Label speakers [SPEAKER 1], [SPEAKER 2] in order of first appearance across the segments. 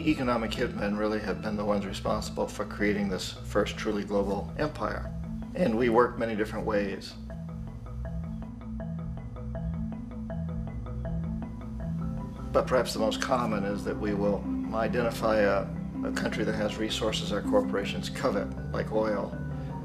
[SPEAKER 1] economic hitmen really have been the ones responsible for creating this first truly global empire. And we work many different ways. But perhaps the most common is that we will identify a country that has resources our corporations covet, like oil,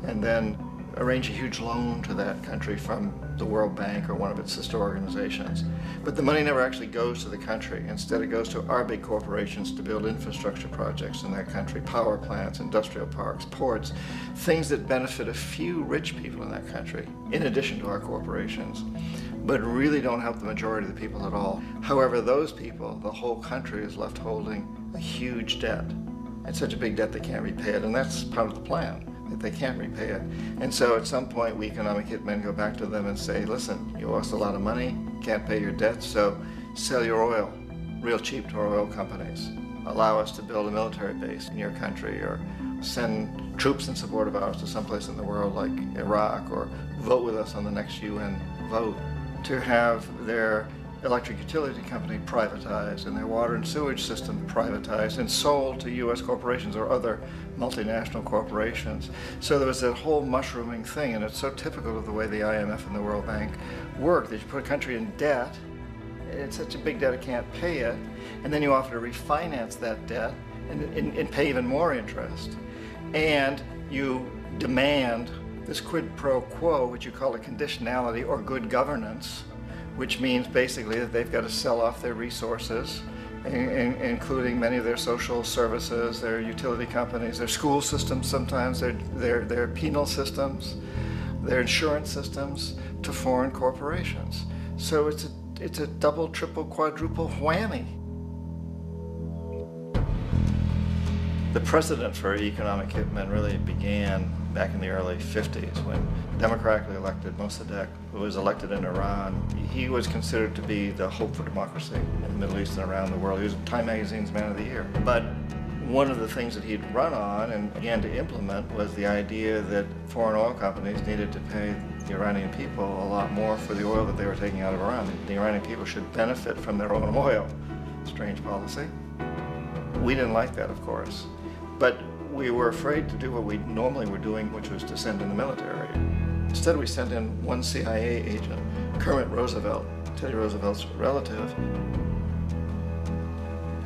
[SPEAKER 1] and then arrange a huge loan to that country from the World Bank or one of its sister organizations. But the money never actually goes to the country. Instead, it goes to our big corporations to build infrastructure projects in that country, power plants, industrial parks, ports, things that benefit a few rich people in that country, in addition to our corporations, but really don't help the majority of the people at all. However, those people, the whole country is left holding a huge debt. It's such a big debt they can't repay it, and that's part of the plan, that they can't repay it. And so at some point, we economic hitmen go back to them and say, listen, you owe us a lot of money, can't pay your debts, so sell your oil real cheap to our oil companies. Allow us to build a military base in your country, or send troops in support of ours to someplace in the world like Iraq, or vote with us on the next UN vote. To have their electric utility company privatized and their water and sewage system privatized and sold to U.S. corporations or other multinational corporations. So there was that whole mushrooming thing, and it's so typical of the way the IMF and the World Bank work, that you put a country in debt, it's such a big debt it can't pay it, and then you offer to refinance that debt and pay even more interest. And you demand this quid pro quo, which you call a conditionality or good governance, which means basically that they've got to sell off their resources, including many of their social services, their utility companies, their school systems sometimes, their penal systems, their insurance systems, to foreign corporations. So it's a double, triple, quadruple whammy. The precedent for economic hitmen really began back in the early 50s when democratically elected Mossadegh, who was elected in Iran, he was considered to be the hope for democracy in the Middle East and around the world. He was Time Magazine's Man of the Year. But one of the things that he'd run on and began to implement was the idea that foreign oil companies needed to pay the Iranian people a lot more for the oil that they were taking out of Iran. The Iranian people should benefit from their own oil. Strange policy. We didn't like that, of course. But we were afraid to do what we normally were doing, which was to send in the military. Instead, we sent in one CIA agent, Kermit Roosevelt, Teddy Roosevelt's relative.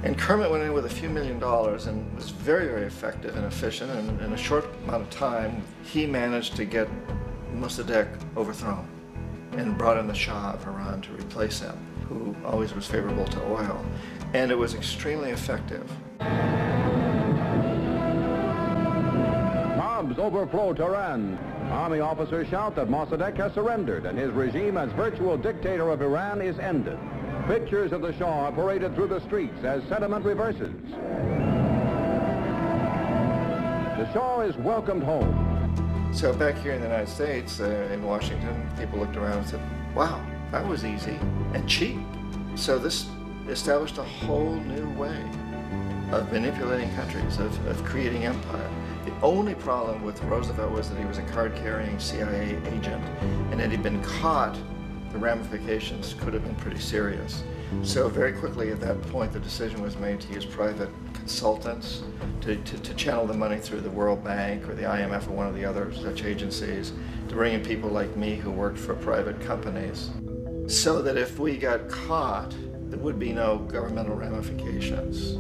[SPEAKER 1] And Kermit went in with a few $1 million and was very, very effective and efficient. And in a short amount of time, he managed to get Mossadegh overthrown and brought in the Shah of Iran to replace him, who always was favorable to oil. And it was extremely effective.
[SPEAKER 2] Mobs overflow Tehran. Army officers shout that Mossadegh has surrendered and his regime as virtual dictator of Iran is ended. Pictures of the Shah are paraded through the streets as sentiment reverses. The Shah is welcomed home.
[SPEAKER 1] So back here in the United States, in Washington, people looked around and said, wow, that was easy and cheap. So this established a whole new way of manipulating countries, of creating empire. The only problem with Roosevelt was that he was a card-carrying CIA agent, and had he been caught, the ramifications could have been pretty serious. So very quickly at that point, the decision was made to use private consultants to channel the money through the World Bank or the IMF or one of the other such agencies, to bring in people like me who worked for private companies, so that if we got caught, there would be no governmental ramifications.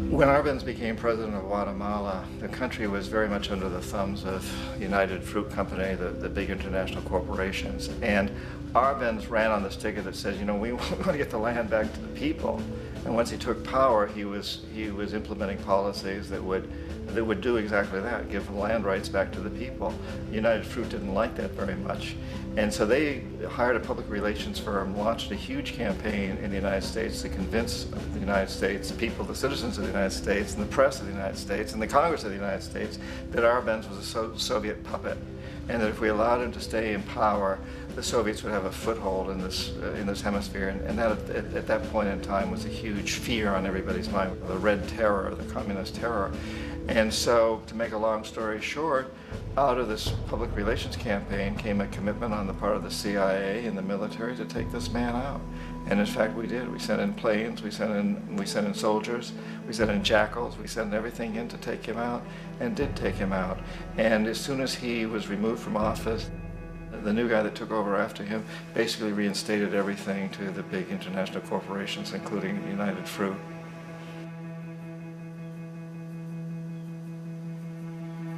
[SPEAKER 1] When Arbenz became president of Guatemala, the country was very much under the thumbs of United Fruit Company, the big international corporations. And Arbenz ran on this ticket that says, you know, we want to get the land back to the people. And once he took power, he was implementing policies that would do exactly that, give land rights back to the people. United Fruit didn't like that very much. And so they hired a public relations firm, launched a huge campaign in the United States to convince the United States people, the citizens of the United States, and the press of the United States, and the Congress of the United States, that Arbenz was a Soviet puppet, and that if we allowed him to stay in power, the Soviets would have a foothold in this hemisphere, and that at that point in time was a huge fear on everybody's mind, the Red Terror, the Communist terror. And so, to make a long story short, out of this public relations campaign came a commitment on the part of the CIA and the military to take this man out. And in fact, we did. We sent in planes, we sent in soldiers, we sent in jackals, we sent everything in to take him out, and did take him out. And as soon as he was removed from office, the new guy that took over after him basically reinstated everything to the big international corporations, including United Fruit.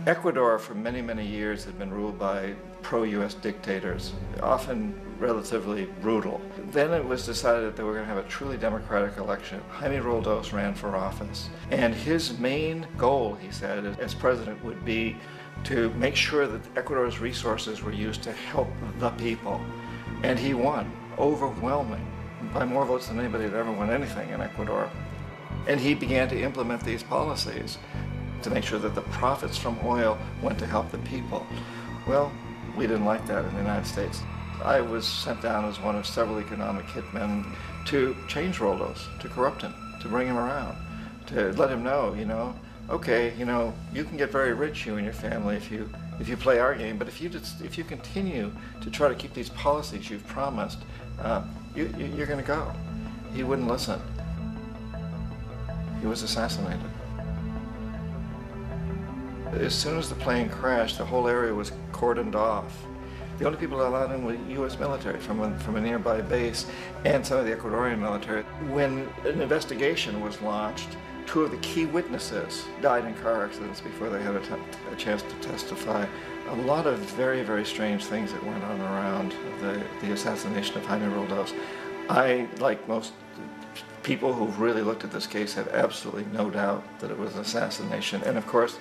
[SPEAKER 1] Ecuador for many, many years had been ruled by pro-US dictators, often relatively brutal. Then it was decided that they were going to have a truly democratic election. Jaime Roldos ran for office, and his main goal, he said, as president would be to make sure that Ecuador's resources were used to help the people. And he won, overwhelming, by more votes than anybody had ever won anything in Ecuador. And he began to implement these policies to make sure that the profits from oil went to help the people. Well, we didn't like that in the United States. I was sent down as one of several economic hitmen to change Roldos, to corrupt him, to bring him around, to let him know, okay, you can get very rich, you and your family, if you play our game, but if you continue to try to keep these policies you've promised, you're going to go. He wouldn't listen. He was assassinated. As soon as the plane crashed, the whole area was cordoned off. The only people allowed in were U.S. military from a nearby base and some of the Ecuadorian military. When an investigation was launched, two of the key witnesses died in car accidents before they had a chance to testify. A lot of very, very strange things that went on around the assassination of Jaime Roldos. I, like most people who've really looked at this case, have absolutely no doubt that it was an assassination. And of course,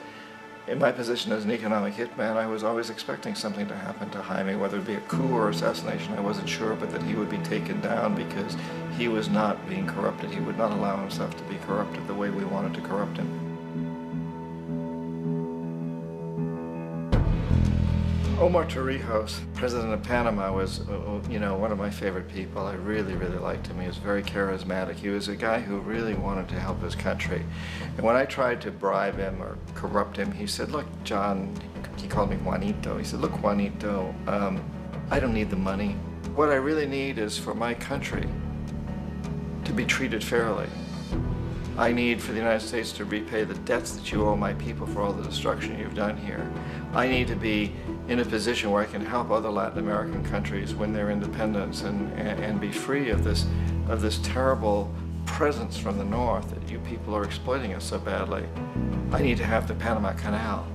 [SPEAKER 1] in my position as an economic hitman, I was always expecting something to happen to Jaime, whether it be a coup or assassination, I wasn't sure, but that he would be taken down because he was not being corrupted. He would not allow himself to be corrupted the way we wanted to corrupt him. Omar Torrijos, president of Panama, was, one of my favorite people. I really, really liked him. He was very charismatic. He was a guy who really wanted to help his country. And when I tried to bribe him or corrupt him, he said, look, John, he called me Juanito. He said, look, Juanito, I don't need the money. What I really need is for my country to be treated fairly. I need for the United States to repay the debts that you owe my people for all the destruction you've done here. I need to be in a position where I can help other Latin American countries win their independence and be free of this terrible presence from the north that you people are exploiting us so badly. I need to have the Panama Canal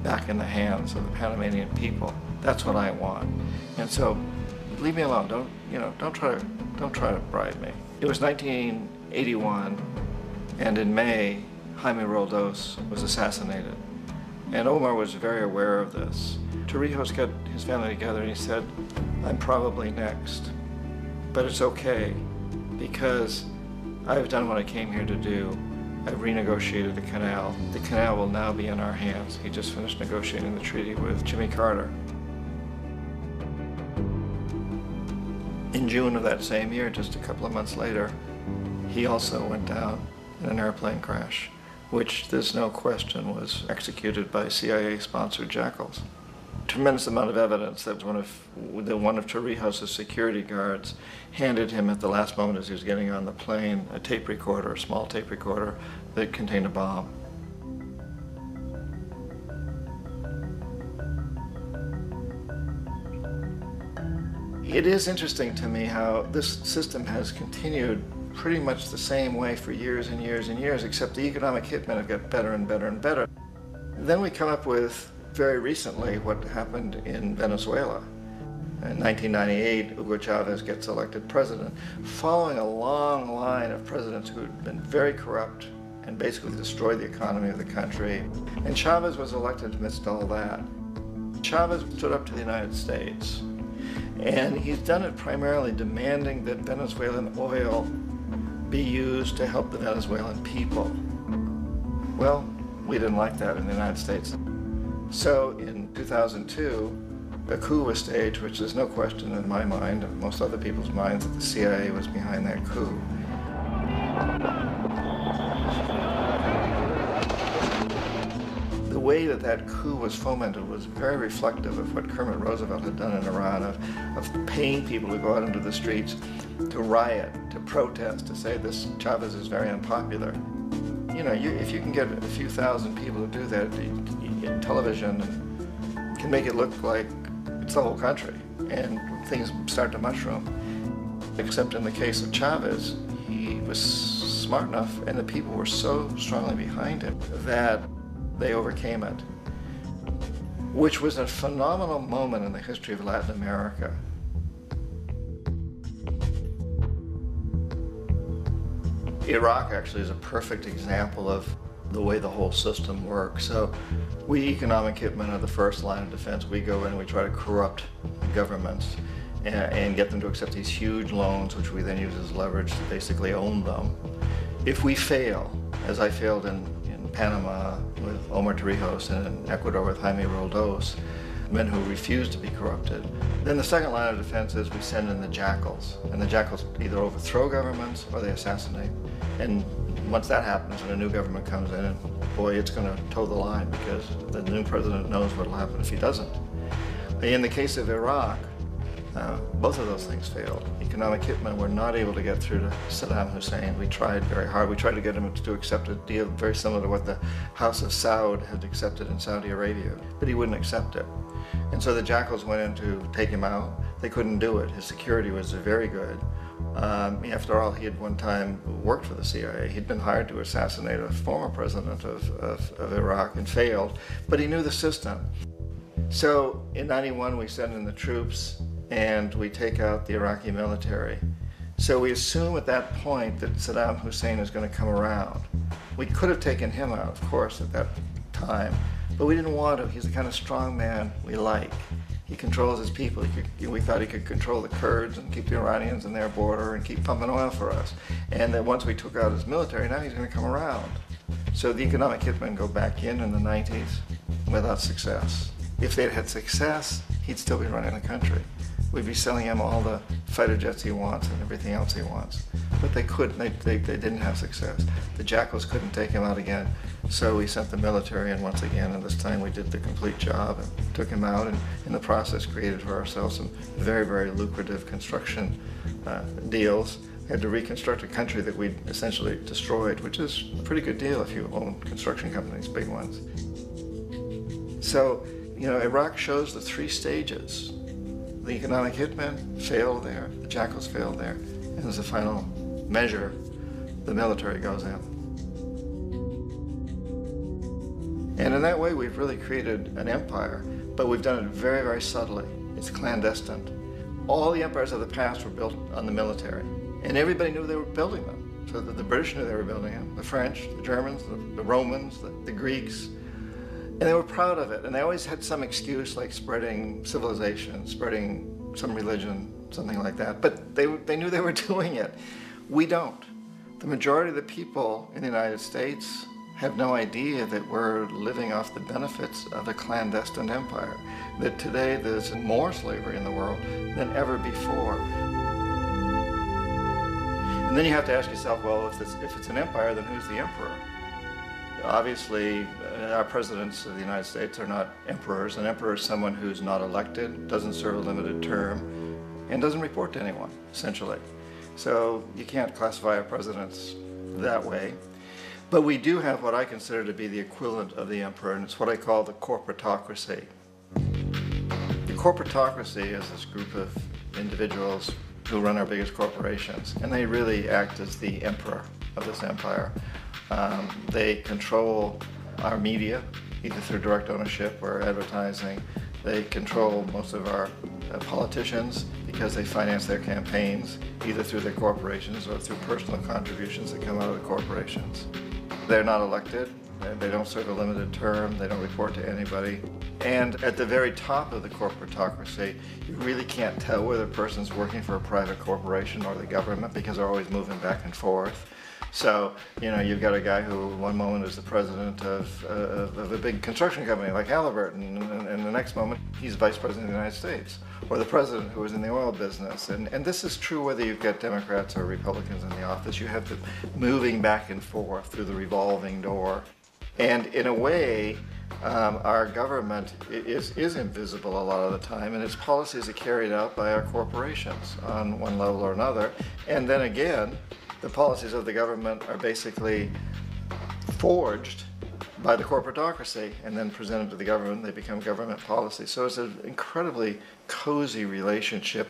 [SPEAKER 1] back in the hands of the Panamanian people. That's what I want. And so, leave me alone. Don't try to bribe me. It was 1981. And in May, Jaime Roldos was assassinated. And Omar was very aware of this. Torrijos got his family together and he said, I'm probably next, but it's okay because I've done what I came here to do. I've renegotiated the canal. The canal will now be in our hands. He just finished negotiating the treaty with Jimmy Carter. In June of that same year, just a couple of months later, he also went down in an airplane crash, which there's no question was executed by CIA-sponsored jackals. Tremendous amount of evidence that one of Torrijos' security guards handed him at the last moment as he was getting on the plane a tape recorder, a small tape recorder that contained a bomb. It is interesting to me how this system has continued pretty much the same way for years and years and years, except the economic hitmen have got better and better and better. Then we come up with, very recently, what happened in Venezuela. In 1998, Hugo Chavez gets elected president, following a long line of presidents who had been very corrupt and basically destroyed the economy of the country. And Chavez was elected amidst all that. Chavez stood up to the United States, and he's done it primarily demanding that Venezuelan oil be used to help the Venezuelan people. Well, we didn't like that in the United States. So in 2002, a coup was staged, which there's no question in my mind, and most other people's minds, that the CIA was behind that coup. The way that that coup was fomented was very reflective of what Kermit Roosevelt had done in Iran, of paying people to go out into the streets to riot, to protest, to say this Chavez is very unpopular. You know, if you can get a few thousand people to do that, television can make it look like it's the whole country, and things start to mushroom. Except in the case of Chavez, he was smart enough, and the people were so strongly behind him that they overcame it, which was a phenomenal moment in the history of Latin America. Iraq actually is a perfect example of the way the whole system works. So we economic hitmen are the first line of defense. We go in and we try to corrupt governments and get them to accept these huge loans, which we then use as leverage to basically own them. If we fail, as I failed in Panama with Omar Torrijos and in Ecuador with Jaime Roldos, men who refused to be corrupted, then the second line of defense is we send in the jackals. And the jackals either overthrow governments or they assassinate. And once that happens and a new government comes in, and boy, it's going to toe the line, because the new president knows what will happen if he doesn't. In the case of Iraq, both of those things failed. Economic hitmen were not able to get through to Saddam Hussein. We tried very hard. We tried to get him to accept a deal very similar to what the House of Saud had accepted in Saudi Arabia, but he wouldn't accept it. And so the jackals went in to take him out. They couldn't do it. His security was very good. After all, he had one time worked for the CIA. He'd been hired to assassinate a former president of Iraq and failed, but he knew the system. So in '91, we send in the troops and we take out the Iraqi military. So we assume at that point that Saddam Hussein is going to come around. We could have taken him out, of course, at that time, but we didn't want to. He's the kind of strong man we like. He controls his people. We thought he could control the Kurds and keep the Iranians in their border and keep pumping oil for us. And that once we took out his military, now he's going to come around. So the economic hitmen go back in the 90s without success. If they'd had success, he'd still be running the country. We'd be selling him all the fighter jets he wants and everything else he wants. But they couldn't, they didn't have success. The jackals couldn't take him out again, so we sent the military in once again, and this time we did the complete job and took him out, and in the process created for ourselves some very, very lucrative construction deals. We had to reconstruct a country that we'd essentially destroyed, which is a pretty good deal if you own construction companies, big ones. So, you know, Iraq shows the three stages. The economic hitmen failed there, the jackals failed there, and as a final measure, the military goes in. And in that way, we've really created an empire, but we've done it very, very subtly. It's clandestine. All the empires of the past were built on the military, and everybody knew they were building them. So that the British knew they were building them, the French, the Germans, the Romans, the Greeks. And they were proud of it, and they always had some excuse, like spreading civilization, spreading some religion, something like that. But they knew they were doing it. We don't. The majority of the people in the United States have no idea that we're living off the benefits of a clandestine empire, that today there's more slavery in the world than ever before. And then you have to ask yourself, well, if it's an empire, then who's the emperor? Obviously, our presidents of the United States are not emperors. An emperor is someone who's not elected, doesn't serve a limited term, and doesn't report to anyone, essentially. So you can't classify our presidents that way. But we do have what I consider to be the equivalent of the emperor, and it's what I call the corporatocracy. The corporatocracy is this group of individuals who run our biggest corporations, and they really act as the emperor of this empire. They control our media, either through direct ownership or advertising. They control most of our politicians because they finance their campaigns, either through their corporations or through personal contributions that come out of the corporations. They're not elected, they don't serve a limited term, they don't report to anybody. And at the very top of the corporatocracy, you really can't tell whether a person's working for a private corporation or the government because they're always moving back and forth. So, you've got a guy who one moment is the president of a big construction company like Halliburton, and the next moment he's vice president of the United States, or the president who is in the oil business. And this is true whether you've got Democrats or Republicans in the office. You have to moving back and forth through the revolving door. And in a way, our government is invisible a lot of the time, and its policies are carried out by our corporations on one level or another. And then again, the policies of the government are basically forged by the corporatocracy and then presented to the government. They become government policy. So it's an incredibly cozy relationship.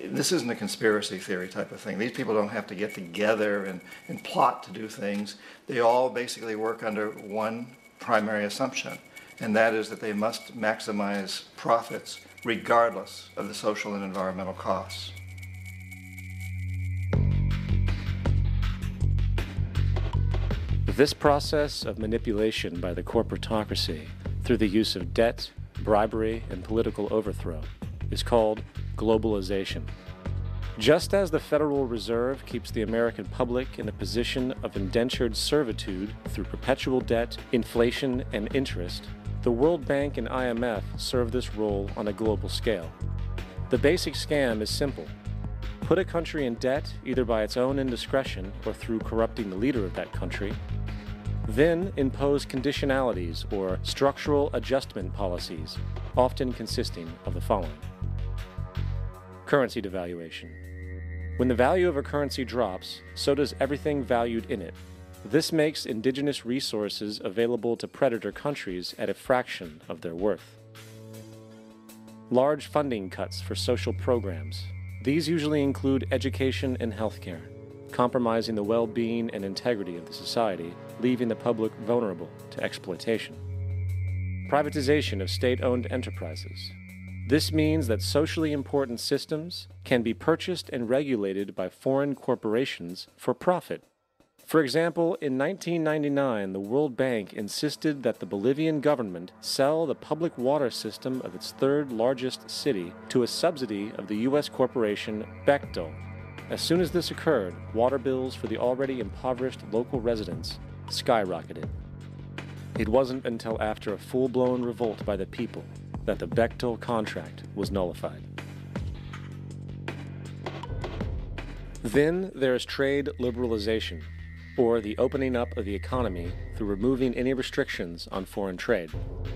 [SPEAKER 1] This isn't a conspiracy theory type of thing. These people don't have to get together and plot to do things. They all basically work under one primary assumption, and that is that they must maximize profits regardless of the social and environmental costs.
[SPEAKER 3] This process of manipulation by the corporatocracy through the use of debt, bribery, and political overthrow is called globalization. Just as the Federal Reserve keeps the American public in a position of indentured servitude through perpetual debt, inflation, and interest, the World Bank and IMF serve this role on a global scale. The basic scam is simple. Put a country in debt either by its own indiscretion or through corrupting the leader of that country, then impose conditionalities or structural adjustment policies, often consisting of the following. Currency devaluation. When the value of a currency drops, so does everything valued in it. This makes indigenous resources available to predator countries at a fraction of their worth. Large funding cuts for social programs. These usually include education and healthcare, compromising the well-being and integrity of the society, leaving the public vulnerable to exploitation. Privatization of state-owned enterprises. This means that socially important systems can be purchased and regulated by foreign corporations for profit. For example, in 1999, the World Bank insisted that the Bolivian government sell the public water system of its third largest city to a subsidy of the U.S. corporation Bechtel. As soon as this occurred, water bills for the already impoverished local residents skyrocketed. It wasn't until after a full-blown revolt by the people that the Bechtel contract was nullified. Then there is trade liberalization, or the opening up of the economy through removing any restrictions on foreign trade.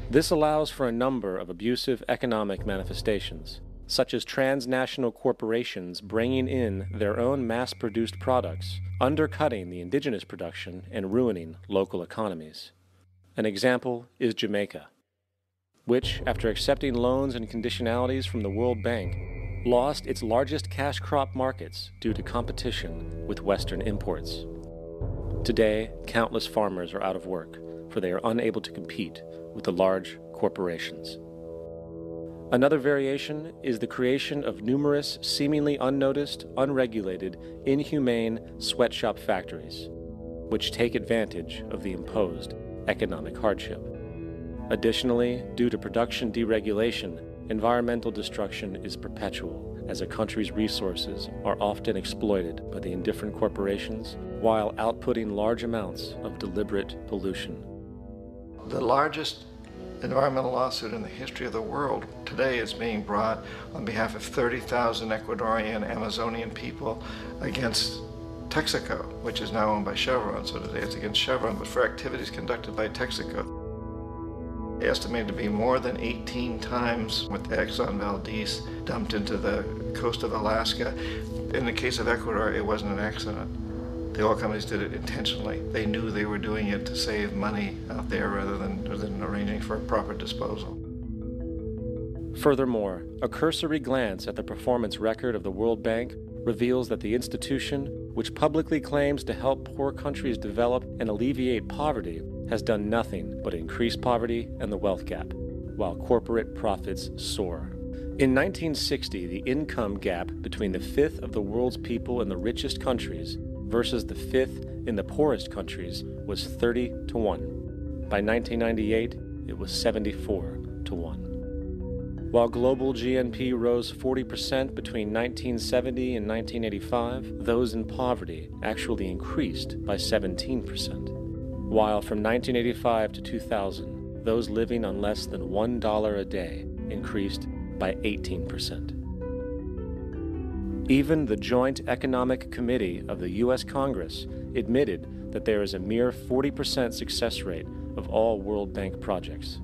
[SPEAKER 3] This allows for a number of abusive economic manifestations, such as transnational corporations bringing in their own mass-produced products, undercutting the indigenous production and ruining local economies. An example is Jamaica, which, after accepting loans and conditionalities from the World Bank, lost its largest cash crop markets due to competition with Western imports. Today, countless farmers are out of work, for they are unable to compete with the large corporations. Another variation is the creation of numerous seemingly unnoticed, unregulated, inhumane sweatshop factories, which take advantage of the imposed economic hardship. Additionally, due to production deregulation, environmental destruction is perpetual, as a country's resources are often exploited by the indifferent corporations while outputting large amounts of deliberate pollution.
[SPEAKER 1] The largest environmental lawsuit in the history of the world today is being brought on behalf of 30,000 Ecuadorian Amazonian people against Texaco, which is now owned by Chevron. So today it's against Chevron, but for activities conducted by Texaco. Estimated to be more than 18 times what the Exxon Valdez dumped into the coast of Alaska. In the case of Ecuador, it wasn't an accident. The oil companies did it intentionally. They knew they were doing it to save money out there rather than arranging for proper disposal.
[SPEAKER 3] Furthermore, a cursory glance at the performance record of the World Bank reveals that the institution, which publicly claims to help poor countries develop and alleviate poverty, has done nothing but increase poverty and the wealth gap, while corporate profits soar. In 1960, the income gap between the fifth of the world's people in the richest countries versus the fifth in the poorest countries was 30 to 1. By 1998, it was 74 to to 1. While global GNP rose 40% between 1970 and 1985, those in poverty actually increased by 17%. While from 1985 to 2000, those living on less than $1 a day increased by 18%. Even the Joint Economic Committee of the U.S. Congress admitted that there is a mere 40% success rate of all World Bank projects.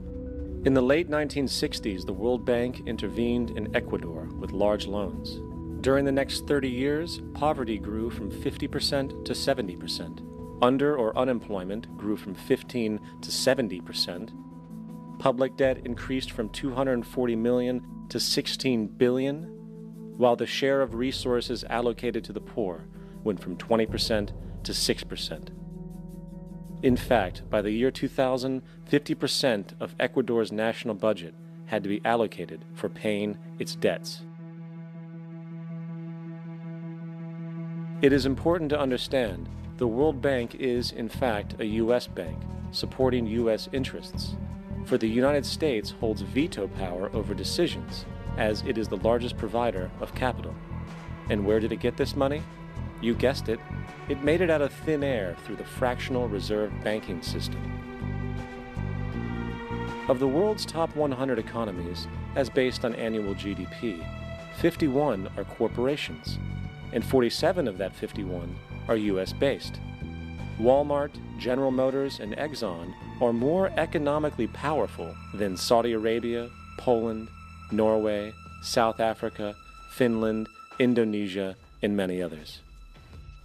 [SPEAKER 3] In the late 1960s, the World Bank intervened in Ecuador with large loans. During the next 30 years, poverty grew from 50% to 70%. Under or unemployment grew from 15 to 70%. Public debt increased from $240 million to $16 billion, while the share of resources allocated to the poor went from 20% to 6%. In fact, by the year 2000, 50% of Ecuador's national budget had to be allocated for paying its debts. It is important to understand the World Bank is, in fact, a U.S. bank supporting U.S. interests, for the United States holds veto power over decisions, as it is the largest provider of capital. And where did it get this money? You guessed it, it made it out of thin air through the fractional reserve banking system. Of the world's top 100 economies, as based on annual GDP, 51 are corporations, and 47 of that 51 are U.S.-based. Walmart, General Motors, and Exxon are more economically powerful than Saudi Arabia, Poland, Norway, South Africa, Finland, Indonesia, and many others.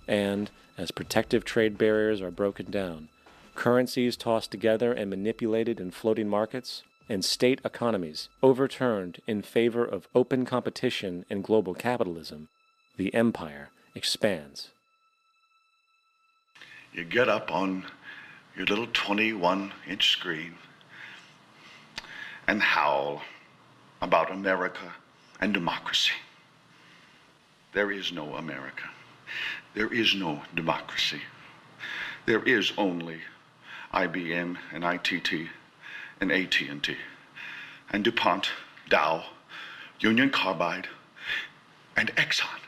[SPEAKER 3] And as protective trade barriers are broken down, currencies tossed together and manipulated in floating markets, and state economies overturned in favor of open competition and global capitalism, the empire expands.
[SPEAKER 4] You get up on your little 21-inch screen and howl about America and democracy. There is no America. There is no democracy. There is only IBM and ITT and AT&T and DuPont, Dow, Union Carbide, and Exxon.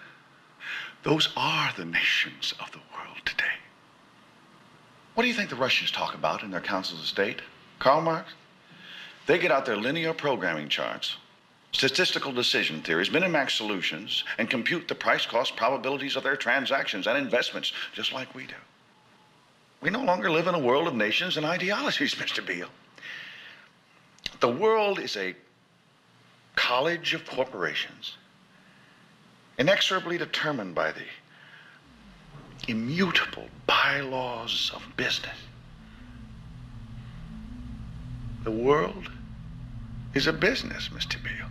[SPEAKER 4] Those are the nations of the world today. What do you think the Russians talk about in their councils of state? Karl Marx? They get out their linear programming charts, statistical decision theories, minimax solutions, and compute the price-cost probabilities of their transactions and investments, just like we do. We no longer live in a world of nations and ideologies, Mr. Beale. The world is a college of corporations, inexorably determined by the immutable bylaws of business. The world is a business, Mr. Beale.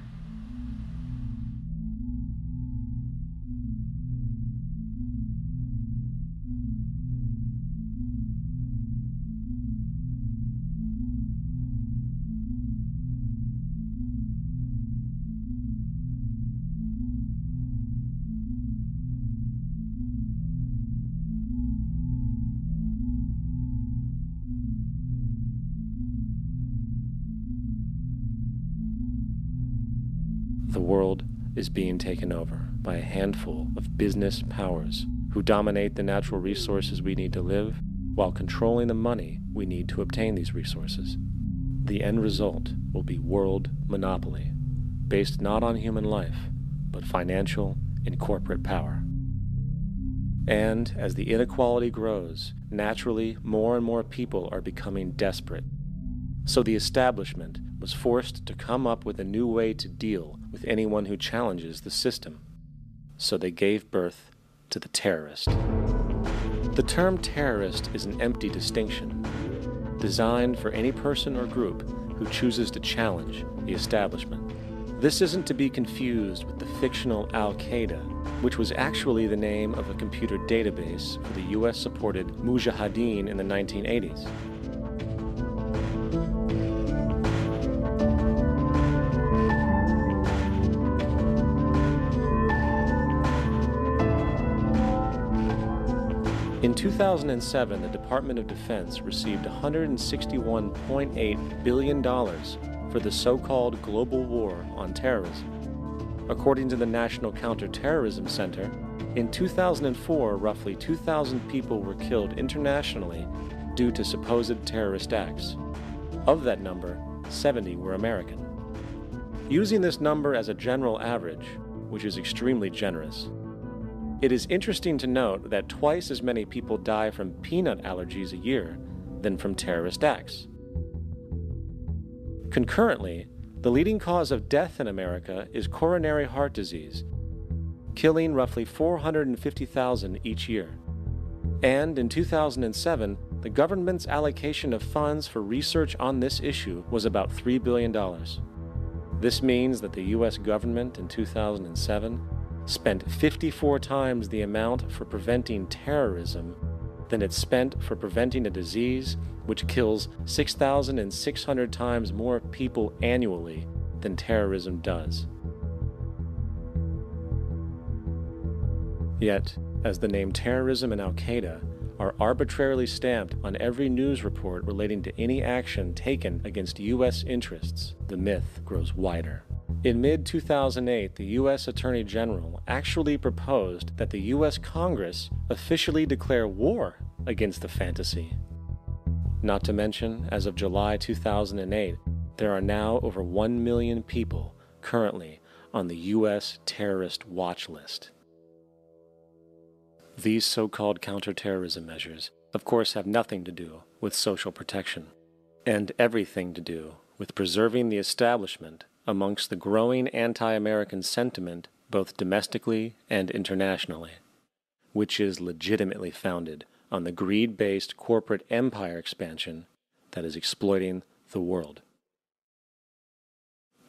[SPEAKER 3] The world is being taken over by a handful of business powers who dominate the natural resources we need to live while controlling the money we need to obtain these resources. The end result will be world monopoly, based not on human life, but financial and corporate power. And as the inequality grows, naturally more and more people are becoming desperate. So the establishment was forced to come up with a new way to deal with anyone who challenges the system. So they gave birth to the terrorist. The term terrorist is an empty distinction, designed for any person or group who chooses to challenge the establishment. This isn't to be confused with the fictional Al-Qaeda, which was actually the name of a computer database for the US-supported Mujahideen in the 1980s. In 2007, the Department of Defense received $161.8 billion for the so-called global war on terrorism. According to the National Counterterrorism Center, in 2004, roughly 2,000 people were killed internationally due to supposed terrorist acts. Of that number, 70 were American. Using this number as a general average, which is extremely generous, it is interesting to note that twice as many people die from peanut allergies a year than from terrorist acts. Concurrently, the leading cause of death in America is coronary heart disease, killing roughly 450,000 each year. And in 2007, the government's allocation of funds for research on this issue was about $3 billion. This means that the U.S. government in 2007 spent 54 times the amount for preventing terrorism than it spent for preventing a disease which kills 6,600 times more people annually than terrorism does. Yet, as the name terrorism and Al-Qaeda are arbitrarily stamped on every news report relating to any action taken against U.S. interests, the myth grows wider. In mid-2008, the U.S. Attorney General actually proposed that the U.S. Congress officially declare war against the fantasy. Not to mention, as of July 2008, there are now over 1 million people currently on the U.S. terrorist watch list. These so-called counterterrorism measures, of course, have nothing to do with social protection, and everything to do with preserving the establishment amongst the growing anti-American sentiment both domestically and internationally, which is legitimately founded on the greed-based corporate empire expansion that is exploiting the world.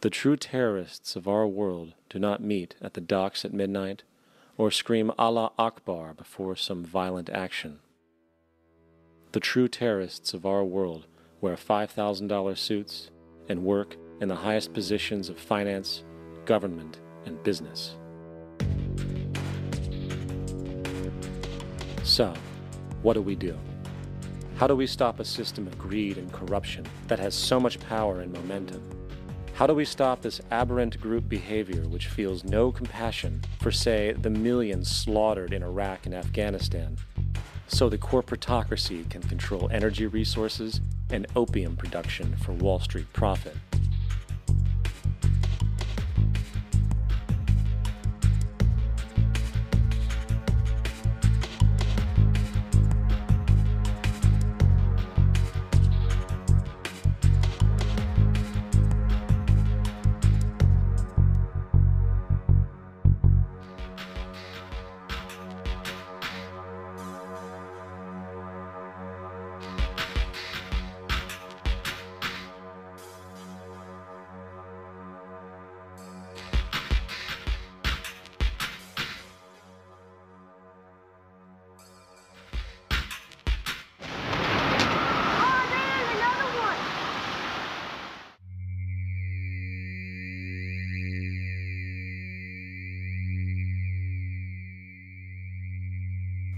[SPEAKER 3] The true terrorists of our world do not meet at the docks at midnight or scream Allah Akbar before some violent action. The true terrorists of our world wear $5,000 suits and work in the highest positions of finance, government, and business. So, what do? How do we stop a system of greed and corruption that has so much power and momentum? How do we stop this aberrant group behavior which feels no compassion for, say, the millions slaughtered in Iraq and Afghanistan, so the corporatocracy can control energy resources and opium production for Wall Street profit?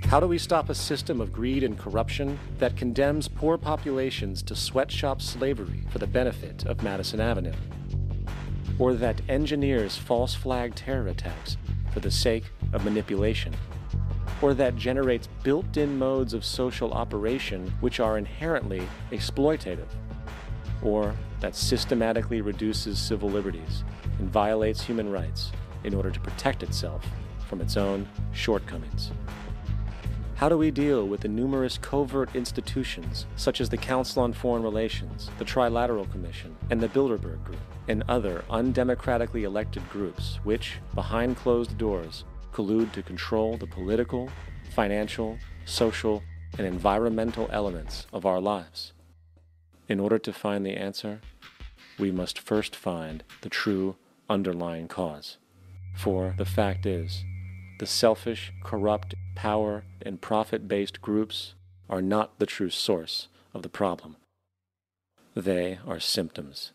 [SPEAKER 3] How do we stop a system of greed and corruption that condemns poor populations to sweatshop slavery for the benefit of Madison Avenue? Or that engineers false flag terror attacks for the sake of manipulation? Or that generates built-in modes of social operation which are inherently exploitative? Or that systematically reduces civil liberties and violates human rights in order to protect itself from its own shortcomings? How do we deal with the numerous covert institutions, such as the Council on Foreign Relations, the Trilateral Commission, and the Bilderberg Group, and other undemocratically elected groups which, behind closed doors, collude to control the political, financial, social, and environmental elements of our lives? In order to find the answer, we must first find the true underlying cause. For the fact is, the selfish, corrupt, power, and profit-based groups are not the true source of the problem. They are symptoms.